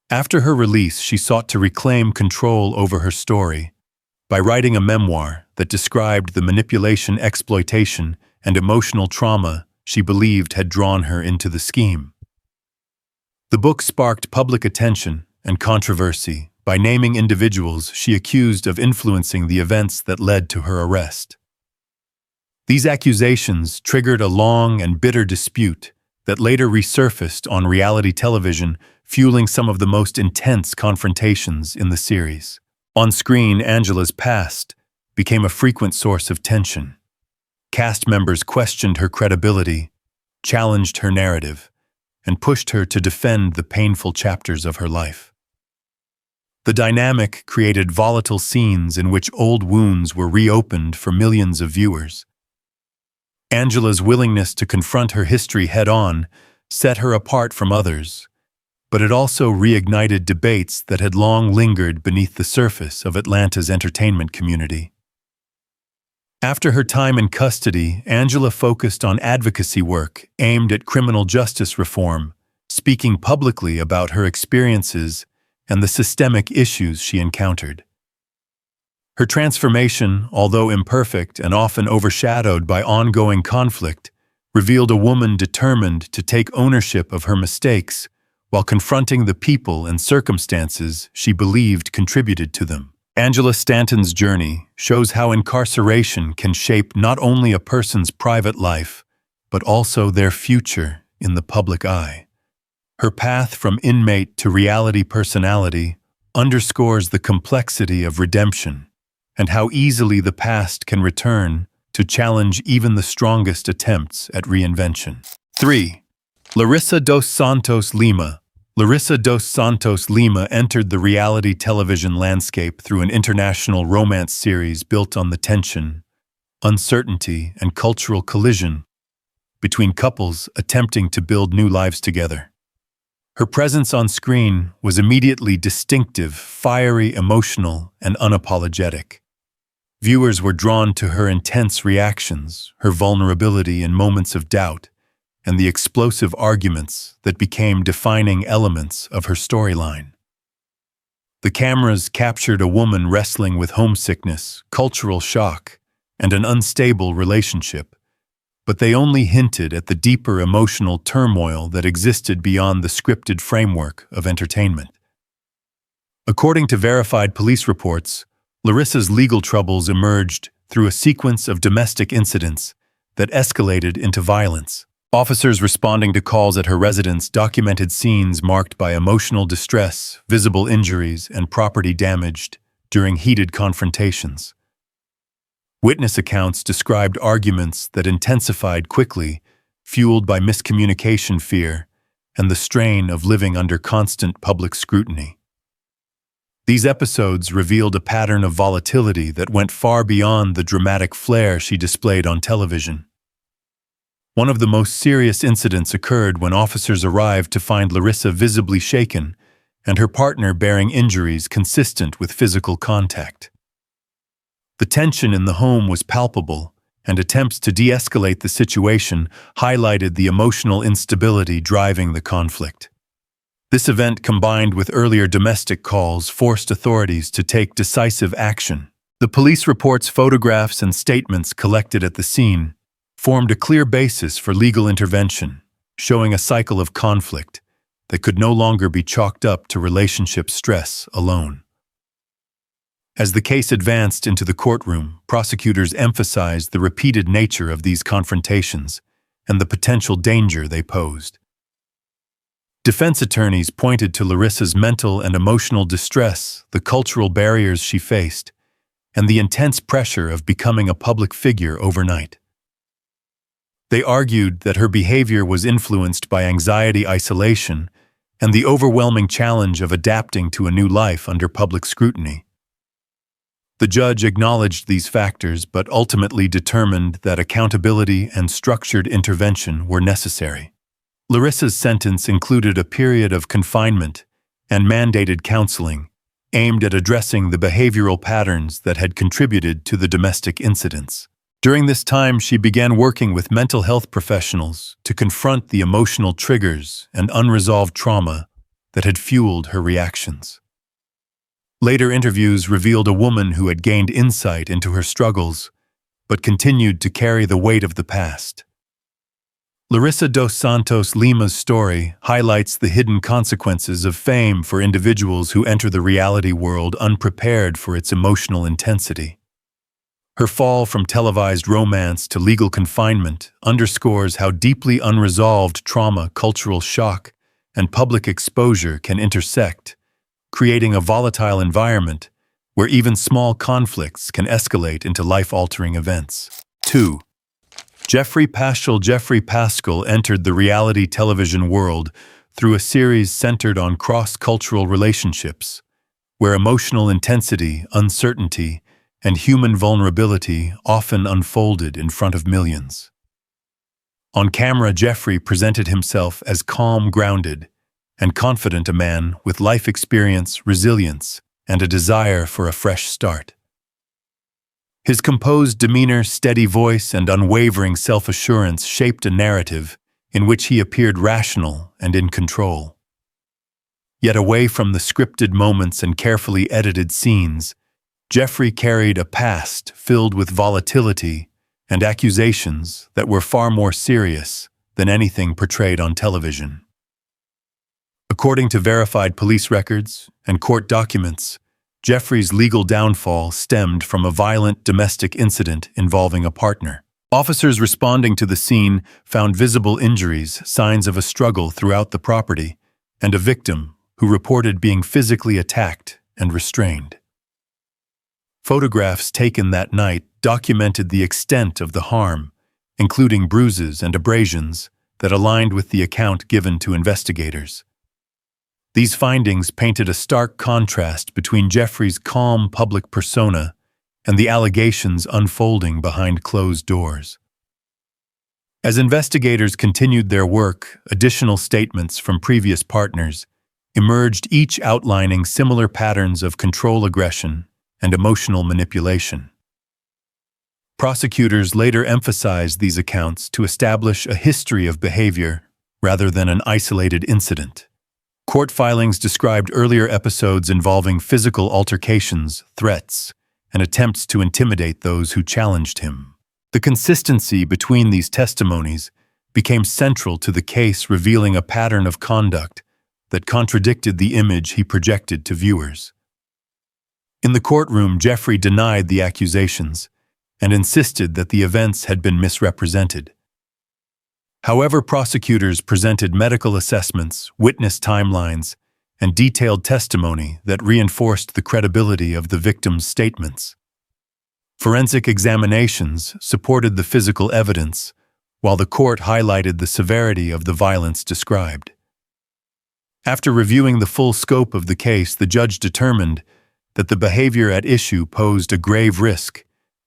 After her release, she sought to reclaim control over her story by writing a memoir that described the manipulation, exploitation, and emotional trauma she believed had drawn her into the scheme. The book sparked public attention and controversy by naming individuals she accused of influencing the events that led to her arrest. These accusations triggered a long and bitter dispute that later resurfaced on reality television, fueling some of the most intense confrontations in the series. On screen, Angela's past became a frequent source of tension. Cast members questioned her credibility, challenged her narrative, and pushed her to defend the painful chapters of her life. The dynamic created volatile scenes in which old wounds were reopened for millions of viewers. Angela's willingness to confront her history head-on set her apart from others, but it also reignited debates that had long lingered beneath the surface of Atlanta's entertainment community. After her time in custody, Angela focused on advocacy work aimed at criminal justice reform, speaking publicly about her experiences and the systemic issues she encountered. Her transformation, although imperfect and often overshadowed by ongoing conflict, revealed a woman determined to take ownership of her mistakes while confronting the people and circumstances she believed contributed to them. Angela Stanton's journey shows how incarceration can shape not only a person's private life, but also their future in the public eye. Her path from inmate to reality personality underscores the complexity of redemption and how easily the past can return to challenge even the strongest attempts at reinvention. 3. Larissa dos Santos Lima. Larissa dos Santos Lima entered the reality television landscape through an international romance series built on the tension, uncertainty, and cultural collision between couples attempting to build new lives together. Her presence on screen was immediately distinctive, fiery, emotional, and unapologetic. Viewers were drawn to her intense reactions, her vulnerability in moments of doubt, and the explosive arguments that became defining elements of her storyline. The cameras captured a woman wrestling with homesickness, cultural shock, and an unstable relationship, but they only hinted at the deeper emotional turmoil that existed beyond the scripted framework of entertainment. According to verified police reports, Larissa's legal troubles emerged through a sequence of domestic incidents that escalated into violence. Officers responding to calls at her residence documented scenes marked by emotional distress, visible injuries, and property damaged during heated confrontations. Witness accounts described arguments that intensified quickly, fueled by miscommunication, fear, and the strain of living under constant public scrutiny. These episodes revealed a pattern of volatility that went far beyond the dramatic flair she displayed on television. One of the most serious incidents occurred when officers arrived to find Larissa visibly shaken and her partner bearing injuries consistent with physical contact. The tension in the home was palpable, and attempts to de-escalate the situation highlighted the emotional instability driving the conflict. This event, combined with earlier domestic calls, forced authorities to take decisive action. The police reports, photographs, and statements collected at the scene formed a clear basis for legal intervention, showing a cycle of conflict that could no longer be chalked up to relationship stress alone. As the case advanced into the courtroom, prosecutors emphasized the repeated nature of these confrontations and the potential danger they posed. Defense attorneys pointed to Larissa's mental and emotional distress, the cultural barriers she faced, and the intense pressure of becoming a public figure overnight. They argued that her behavior was influenced by anxiety, isolation, and the overwhelming challenge of adapting to a new life under public scrutiny. The judge acknowledged these factors but ultimately determined that accountability and structured intervention were necessary. Larissa's sentence included a period of confinement and mandated counseling aimed at addressing the behavioral patterns that had contributed to the domestic incidents. During this time, she began working with mental health professionals to confront the emotional triggers and unresolved trauma that had fueled her reactions. Later interviews revealed a woman who had gained insight into her struggles, but continued to carry the weight of the past. Larissa dos Santos Lima's story highlights the hidden consequences of fame for individuals who enter the reality world unprepared for its emotional intensity. Her fall from televised romance to legal confinement underscores how deeply unresolved trauma, cultural shock, and public exposure can intersect, creating a volatile environment where even small conflicts can escalate into life-altering events. 2. Geoffrey Paschel entered the reality television world through a series centered on cross-cultural relationships, where emotional intensity, uncertainty, and human vulnerability often unfolded in front of millions. On camera, Geoffrey presented himself as calm, grounded, and confident, a man with life experience, resilience, and a desire for a fresh start. His composed demeanor, steady voice, and unwavering self-assurance shaped a narrative in which he appeared rational and in control. Yet away from the scripted moments and carefully edited scenes, Geoffrey carried a past filled with volatility and accusations that were far more serious than anything portrayed on television. According to verified police records and court documents, Geoffrey's legal downfall stemmed from a violent domestic incident involving a partner. Officers responding to the scene found visible injuries, signs of a struggle throughout the property, and a victim who reported being physically attacked and restrained. Photographs taken that night documented the extent of the harm, including bruises and abrasions that aligned with the account given to investigators. These findings painted a stark contrast between Geoffrey's calm public persona and the allegations unfolding behind closed doors. As investigators continued their work, additional statements from previous partners emerged, each outlining similar patterns of control, aggression, and emotional manipulation. Prosecutors later emphasized these accounts to establish a history of behavior rather than an isolated incident. Court filings described earlier episodes involving physical altercations, threats, and attempts to intimidate those who challenged him. The consistency between these testimonies became central to the case, revealing a pattern of conduct that contradicted the image he projected to viewers. In the courtroom, Geoffrey denied the accusations and insisted that the events had been misrepresented. However, prosecutors presented medical assessments, witness timelines, and detailed testimony that reinforced the credibility of the victim's statements. Forensic examinations supported the physical evidence, while the court highlighted the severity of the violence described. After reviewing the full scope of the case, the judge determined that the behavior at issue posed a grave risk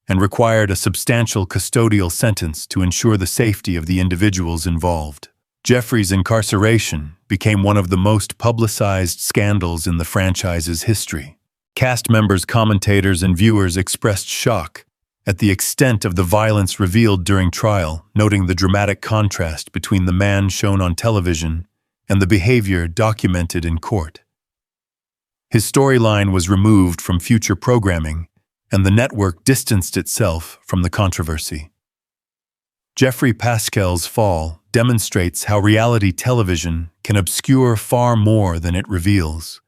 and required a substantial custodial sentence to ensure the safety of the individuals involved. Geoffrey's incarceration became one of the most publicized scandals in the franchise's history. Cast members, commentators, and viewers expressed shock at the extent of the violence revealed during trial, noting the dramatic contrast between the man shown on television and the behavior documented in court. His storyline was removed from future programming, and the network distanced itself from the controversy. Geoffrey Paschel's fall demonstrates how reality television can obscure far more than it reveals.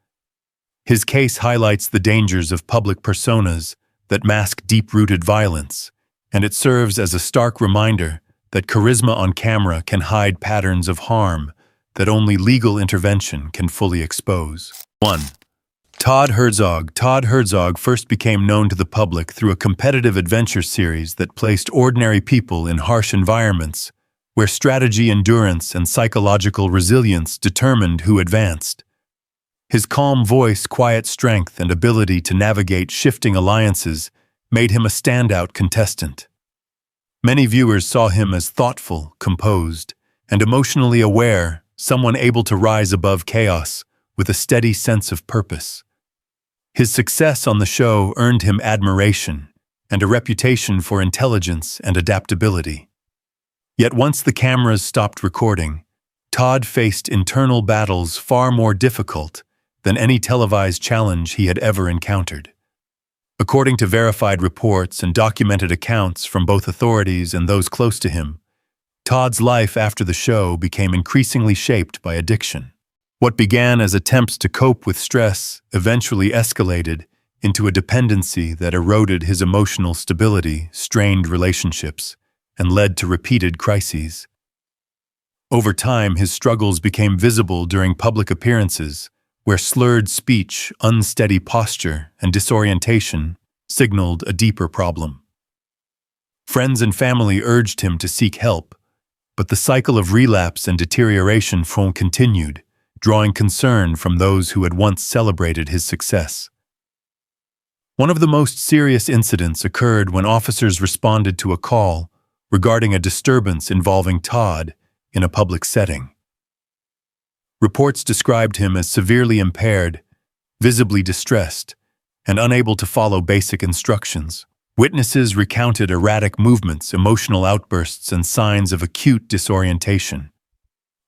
His case highlights the dangers of public personas that mask deep-rooted violence, and it serves as a stark reminder that charisma on camera can hide patterns of harm that only legal intervention can fully expose. 1. Todd Herzog. Todd Herzog first became known to the public through a competitive adventure series that placed ordinary people in harsh environments where strategy, endurance, and psychological resilience determined who advanced. His calm voice, quiet strength, and ability to navigate shifting alliances made him a standout contestant. Many viewers saw him as thoughtful, composed, and emotionally aware, someone able to rise above chaos with a steady sense of purpose. His success on the show earned him admiration and a reputation for intelligence and adaptability. Yet once the cameras stopped recording, Todd faced internal battles far more difficult than any televised challenge he had ever encountered. According to verified reports and documented accounts from both authorities and those close to him, Todd's life after the show became increasingly shaped by addiction. What began as attempts to cope with stress eventually escalated into a dependency that eroded his emotional stability, strained relationships, and led to repeated crises. Over time, his struggles became visible during public appearances, where slurred speech, unsteady posture, and disorientation signaled a deeper problem. Friends and family urged him to seek help, but the cycle of relapse and deterioration continued, drawing concern from those who had once celebrated his success. One of the most serious incidents occurred when officers responded to a call regarding a disturbance involving Todd in a public setting. Reports described him as severely impaired, visibly distressed, and unable to follow basic instructions. Witnesses recounted erratic movements, emotional outbursts, and signs of acute disorientation.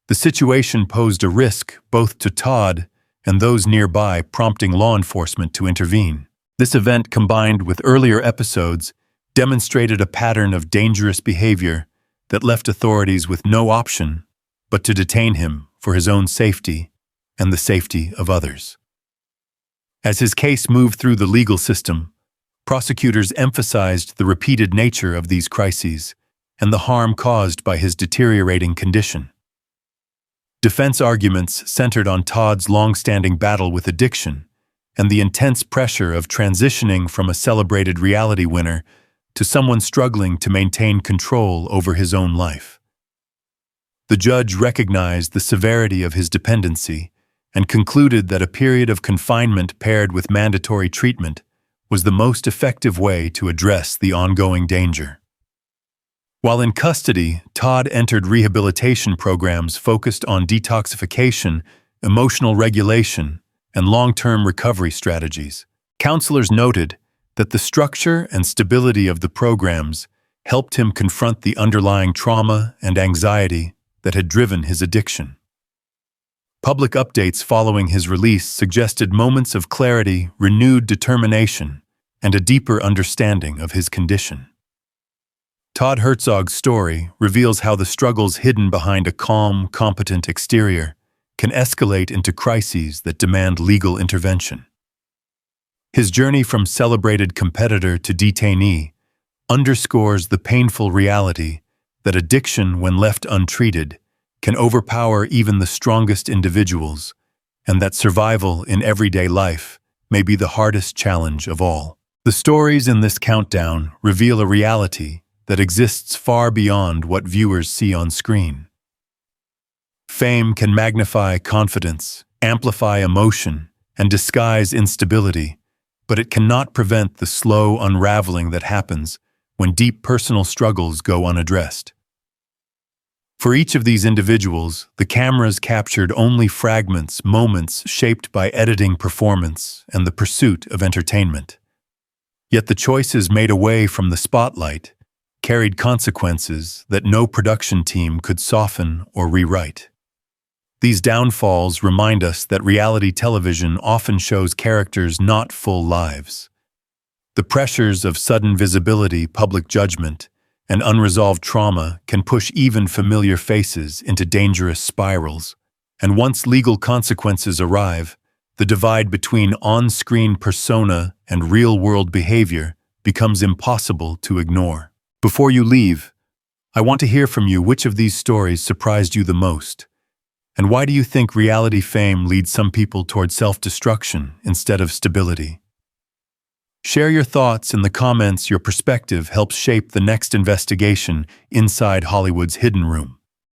The situation posed a risk both to Todd and those nearby, prompting law enforcement to intervene. This event, combined with earlier episodes, demonstrated a pattern of dangerous behavior that left authorities with no option but to detain him for his own safety and the safety of others. As his case moved through the legal system, prosecutors emphasized the repeated nature of these crises and the harm caused by his deteriorating condition. Defense arguments centered on Todd's long-standing battle with addiction and the intense pressure of transitioning from a celebrated reality winner to someone struggling to maintain control over his own life. The judge recognized the severity of his dependency and concluded that a period of confinement paired with mandatory treatment was the most effective way to address the ongoing danger. While in custody, Todd entered rehabilitation programs focused on detoxification, emotional regulation, and long-term recovery strategies. Counselors noted that the structure and stability of the programs helped him confront the underlying trauma and anxiety that had driven his addiction. Public updates following his release suggested moments of clarity, renewed determination, and a deeper understanding of his condition. Todd Herzog's story reveals how the struggles hidden behind a calm, competent exterior can escalate into crises that demand legal intervention. His journey from celebrated competitor to detainee underscores the painful reality that addiction, when left untreated, can overpower even the strongest individuals, and that survival in everyday life may be the hardest challenge of all. The stories in this countdown reveal a reality that exists far beyond what viewers see on screen. Fame can magnify confidence, amplify emotion, and disguise instability, but it cannot prevent the slow unraveling that happens when deep personal struggles go unaddressed. For each of these individuals, the cameras captured only fragments, moments shaped by editing, performance, and the pursuit of entertainment. Yet the choices made away from the spotlight carried consequences that no production team could soften or rewrite. These downfalls remind us that reality television often shows characters not full lives. The pressures of sudden visibility, public judgment, and unresolved trauma can push even familiar faces into dangerous spirals, and once legal consequences arrive, the divide between on-screen persona and real-world behavior becomes impossible to ignore. Before you leave, I want to hear from you which of these stories surprised you the most, and why do you think reality fame leads some people toward self-destruction instead of stability? Share your thoughts in the comments. Your perspective helps shape the next investigation inside Hollywood's hidden room.